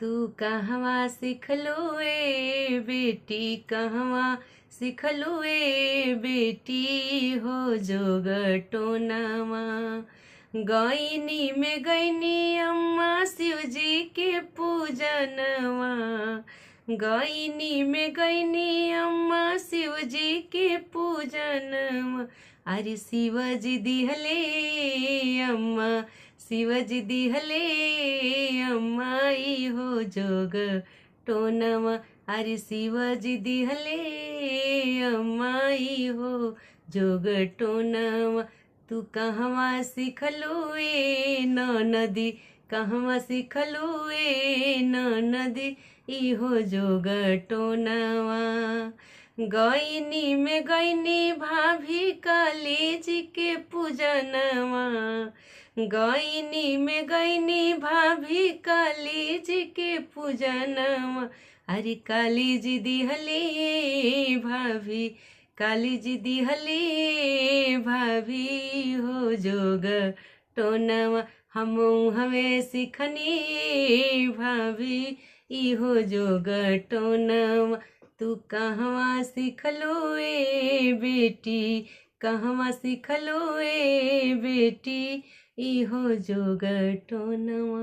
तू कहवा सिखलू ए बेटी, कहवा सिखलू ए बेटी हो जोग टोनावा। गईनी में गईनी अम्मा शिवजी के पूजनवा, गईनी में गईनी अम्मा शिवजी के पूजनवा। अरे शिवजी दिहले अम्मा, शिवजी दिहले अम्मा ई हो जोग टोनवा। अरे शिवजी दिहले अम्मा ई हो जोग टोनवा। तू कहवा सिखलू ए नदी, कहवा सिखलू ए नदी ई हो जोग टोनवा। गईनी में गईनी भाभी काली जी के पूजनवा, गईनी में गईनी भाभी काली जी के पूजनवा। अरे काली जी दिहले भाभी, काली जी दिहले भाभी हो जोग टोनवा। हम हमें सिखनी भाभी ई हो जोग टोनवा। तू कहवा सिखलू ए बेटी, कहवा सिखलू ए बेटी ई हो जोग टोनवा।